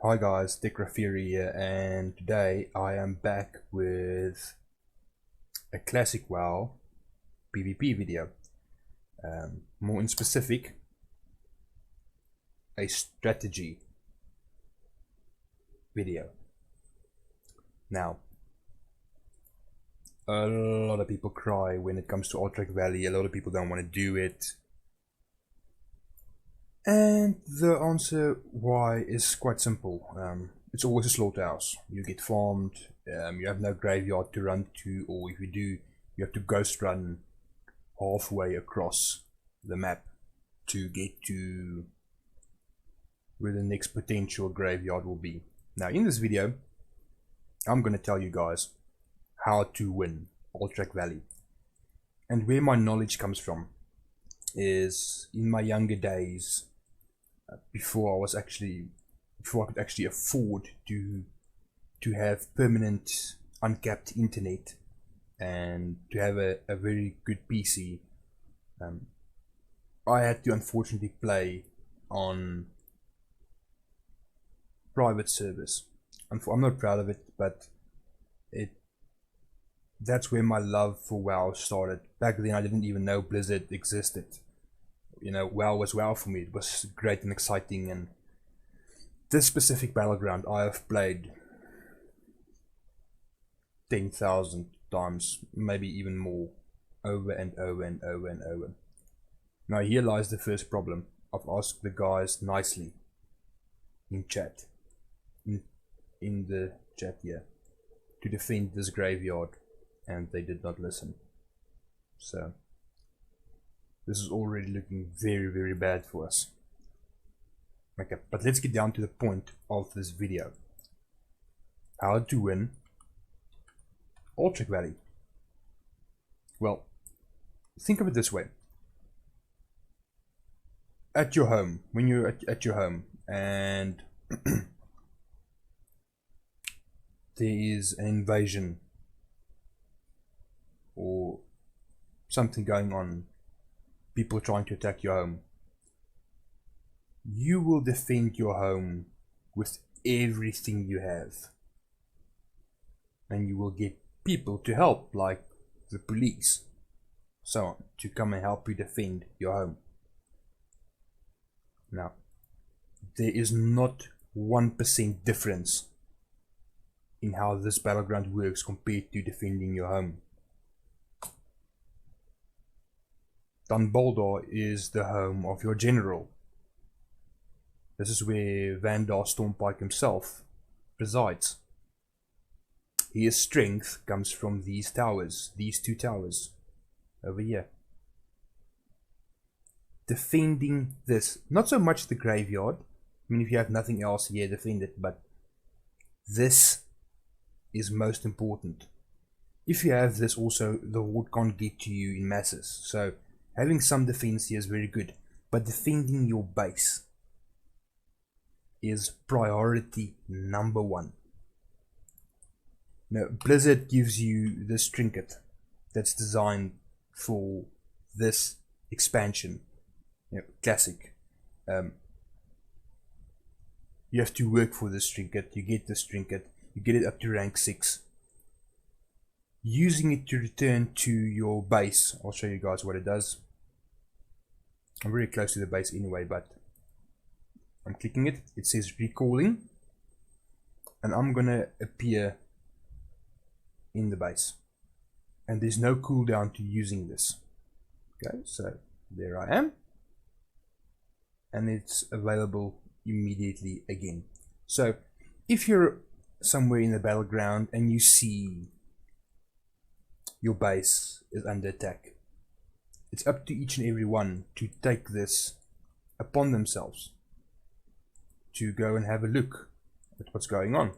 Hi guys, Tecra Fury here, and today I am back with a classic WoW PvP video. More in specific, a strategy video. Now, a lot of people cry when it comes to Altrec Valley. A lot of people don't want to do it. And the answer why is quite simple. It's always a slaughterhouse. You get farmed, you have no graveyard to run to, or if you do, you have to ghost run halfway across the map to get to where the next potential graveyard will be. Now in this video, I'm going to tell you guys how to win Altrec Valley. And where my knowledge comes from is in my younger days, before I could actually afford to have permanent uncapped internet and to have a very good PC. I had to unfortunately play on private servers. I'm not proud of it, but that's where my love for WoW started. Back then I didn't even know Blizzard existed. You know, WoW was WoW for me. It was great and exciting, and this specific Battleground I have played 10,000 times, maybe even more, over and over and over and over. Now here lies the first problem. I've asked the guys nicely in chat, in the chat here, to defend this graveyard, and they did not listen. So this is already looking very, very bad for us. Okay, but let's get down to the point of this video. How to win Altrec Valley. Well, think of it this way. At your home, when you're at your home and there is an invasion or something going on, people trying to attack your home, you will defend your home with everything you have, and you will get people to help, like the police, so on, to come and help you defend your home. Now, there is not 1% difference in how this Battleground works compared to defending your home. Dunboldar is the home of your general. This is where Vandar Stormpike himself resides. His strength comes from these towers, these two towers over here. Defending this, not so much the graveyard. I mean, if you have nothing else here, defend it, but this is most important. If you have this also, the horde can't get to you in masses, so having some defense here is very good, but defending your base is priority number one. Now, Blizzard gives you this trinket that's designed for this expansion. You know, classic. You have to work for this trinket. You get this trinket. You get it up to rank 6. Using it to return to your base. I'll show you guys what it does. I'm very close to the base anyway, but I'm clicking it. It says recalling, and I'm gonna appear in the base, and there's no cooldown to using this. Okay, so there I am, and it's available immediately again. So if you're somewhere in the Battleground and you see your base is under attack, it's up to each and every one to take this upon themselves to go and have a look at what's going on.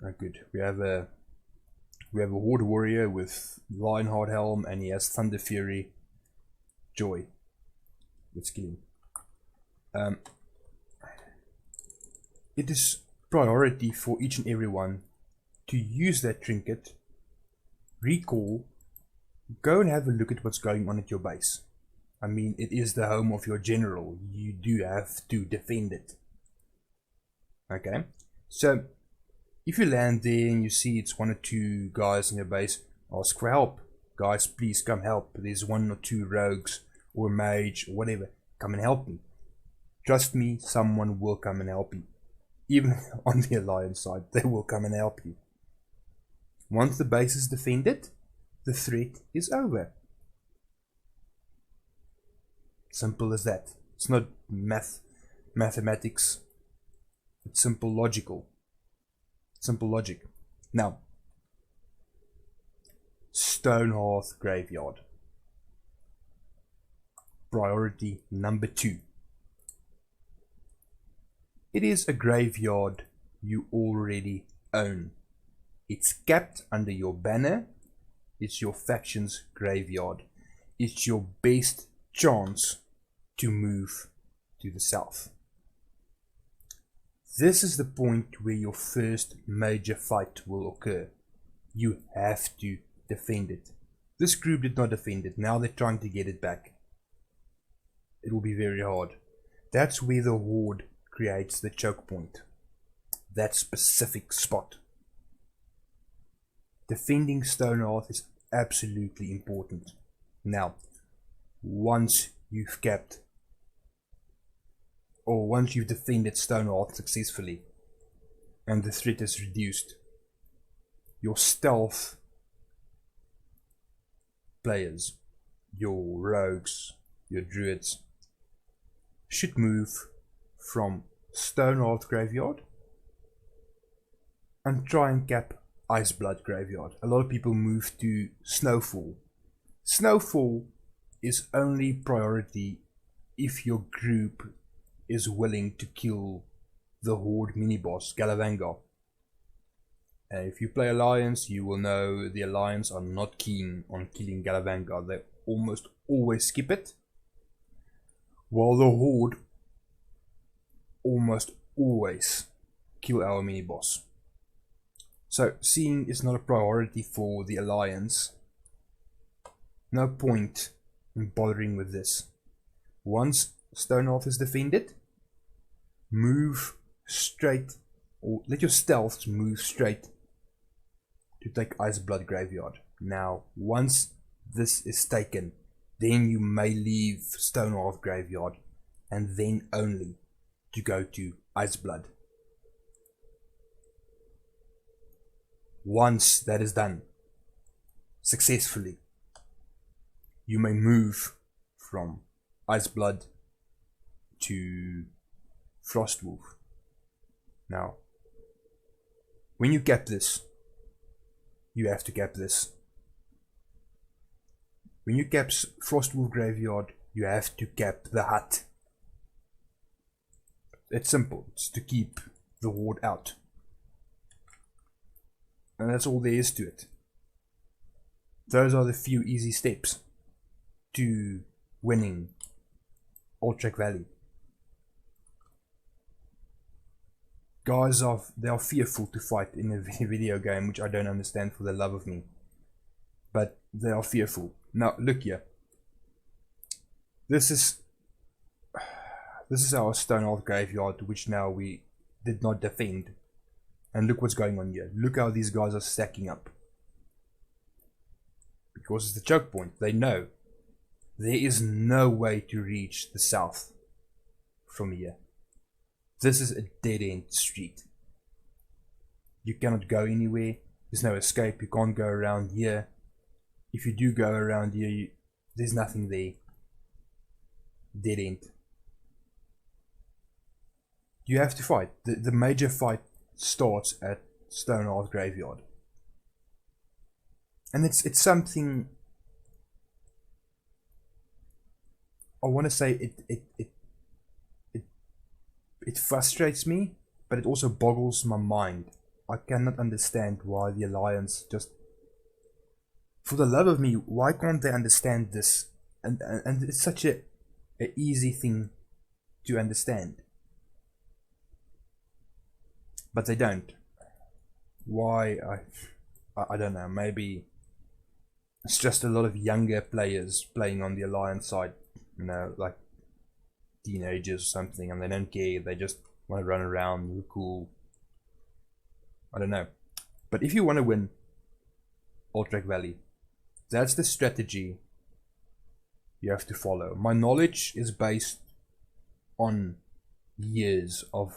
Oh, good. We have a Horde Warrior with Lionheart Helm, and he has Thunder Fury. Joy. Let's kill him. It is priority for each and every one to use that trinket, recall, go and have a look at what's going on at your base. I mean, it is the home of your general. You do have to defend it. Okay, so if you land there and you see it's 1 or 2 guys in your base, ask for help. Guys, please come help. There's 1 or 2 rogues or a mage or whatever. Come and help me. Trust me, someone will come and help you. Even on the Alliance side, they will come and help you. Once the base is defended, the threat is over. Simple as that. It's not mathematics. It's simple logic. Now, Stonehearth Graveyard. Priority number 2. It is a graveyard you already own. It's kept under your banner. It's your faction's graveyard. It's your best chance to move to the south. This is the point where your first major fight will occur. You have to defend it. This group did not defend it. Now they're trying to get it back. It will be very hard. That's where the Horde creates the choke point. That specific spot. Defending Stonehearth is absolutely important. Now, once you've kept, or once you've defended Stonehearth successfully and the threat is reduced, your stealth players, your rogues, your druids should move from Stonehearth Graveyard and try and cap Iceblood Graveyard. A lot of people move to Snowfall. Snowfall is only priority if your group is willing to kill the Horde mini-boss, Galavanga. If you play Alliance, you will know the Alliance are not keen on killing Galavanga. They almost always skip it, while the Horde almost always kill our mini-boss. So, seeing it's not a priority for the Alliance, no point in bothering with this. Once Stonehearth is defended, move straight, or let your stealths move straight to take Iceblood Graveyard. Now, once this is taken, then you may leave Stonehearth Graveyard, and then only to go to Iceblood. Once that is done successfully, you may move from Iceblood to Frostwolf. Now, when you cap this, you have to cap this. When you cap Frostwolf Graveyard, you have to cap the hut. It's simple. It's to keep the Horde out. And that's all there is to it. Those are the few easy steps to winning Altrec Valley. Guys they are fearful to fight in a video game, which I don't understand for the love of me. But they are fearful. Now look here. This is our Stonehearth Graveyard, which now we did not defend. And look what's going on here. Look how these guys are stacking up. Because it's the choke point. They know there is no way to reach the south from here. This is a dead-end street. You cannot go anywhere. There's no escape. You can't go around here. If you do go around here, there's nothing there. Dead end. You have to fight. The major fight starts at Stonehearth Graveyard. And it's something, I want to say it frustrates me, but it also boggles my mind. I cannot understand why the Alliance just, for the love of me, why can't they understand this? And it's such a easy thing to understand. But they don't. Why? I don't know. Maybe it's just a lot of younger players playing on the Alliance side. You know, like teenagers or something, and they don't care. They just want to run around, look cool. I don't know. But if you want to win Altrec Valley, that's the strategy you have to follow. My knowledge is based on years of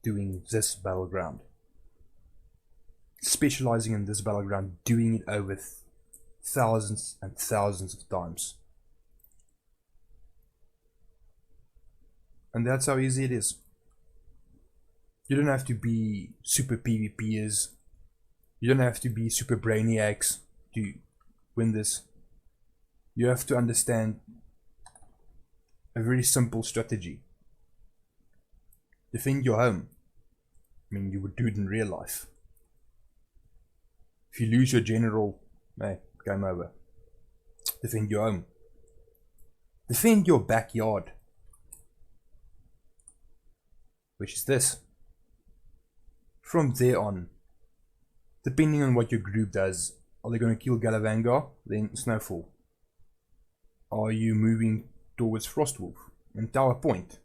doing this battleground, specializing in this battleground, doing it over thousands and thousands of times. And that's how easy it is. You don't have to be super PvPers. You don't have to be super brainiacs to win this. You have to understand a very simple strategy. Defend your home. I mean, you would do it in real life. If you lose your general, hey, game over. Defend your home. Defend your backyard. Which is this. From there on, depending on what your group does, are they going to kill Galavanga? Then Snowfall. Are you moving towards Frostwolf and Tower Point?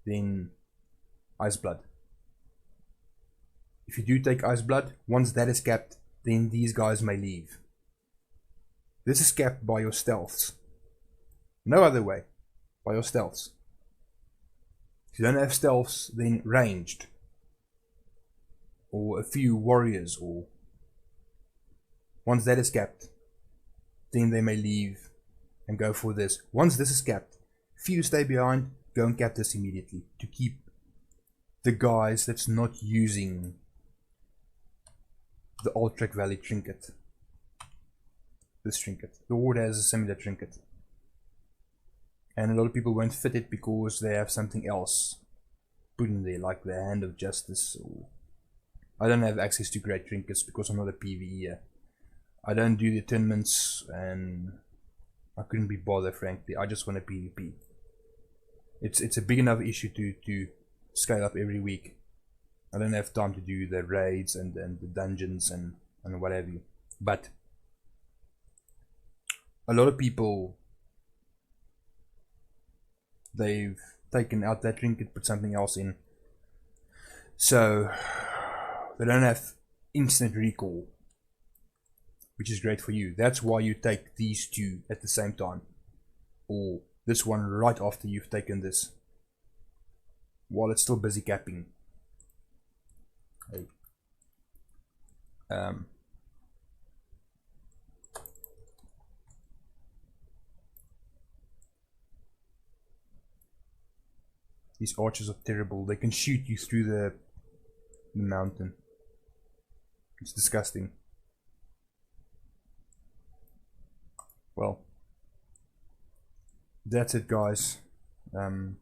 Then Iceblood. If you do take Iceblood, once that is capped, then these guys may leave. This is capped by your stealths. No other way. By your stealths. If you don't have stealths, then ranged. Or a few warriors, or once that is capped, then they may leave and go for this. Once this is capped, few stay behind, go and cap this immediately to keep the guys that's not using the Altrec Valley trinket. This trinket. The Horde has a similar trinket. And a lot of people won't fit it because they have something else put in there, like the Hand of Justice. Or I don't have access to great trinkets because I'm not a PvEer. I don't do the tournaments and I couldn't be bothered, frankly. I just want a PvP. It's a big enough issue to scale up every week. I don't have time to do the raids and the dungeons and what have you. But a lot of people, they've taken out that trinket, put something else in. So they don't have instant recall, which is great for you. That's why you take these two at the same time, or this one right after you've taken this, while it's still busy capping. These archers are terrible. They can shoot you through the mountain. It's disgusting. Well, that's it, guys. When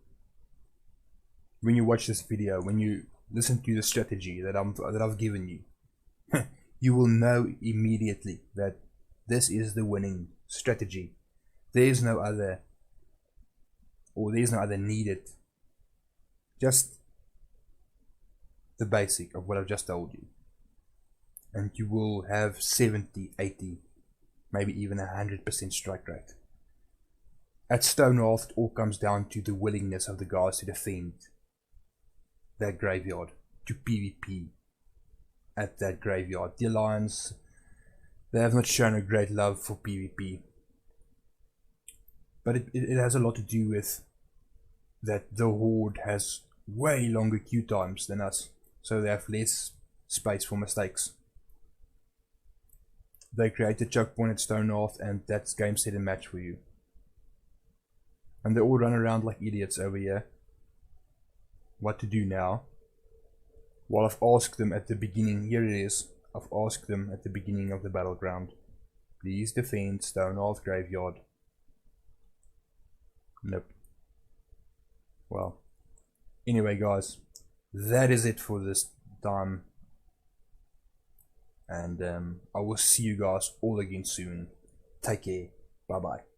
you watch this video, when you listen to the strategy that I've given you, you will know immediately that this is the winning strategy. There's no other, or there's no other needed. Just the basic of what I've just told you, and you will have 70, 80, maybe even 100% strike rate. At Stonehearth, it all comes down to the willingness of the guys to defend that graveyard, to PvP at that graveyard. The Alliance, they have not shown a great love for PvP, but it has a lot to do with that the Horde has way longer queue times than us, so they have less space for mistakes. They create a choke point at Stonehearth, and that's game, set and match for you. And they all run around like idiots over here. What to do now? Well, I've asked them at the beginning, here it is, I've asked them at the beginning of the battleground, please defend Stonehearth Graveyard. Nope. Well, anyway, guys, that is it for this time, and I will see you guys all again soon. Take care. Bye bye.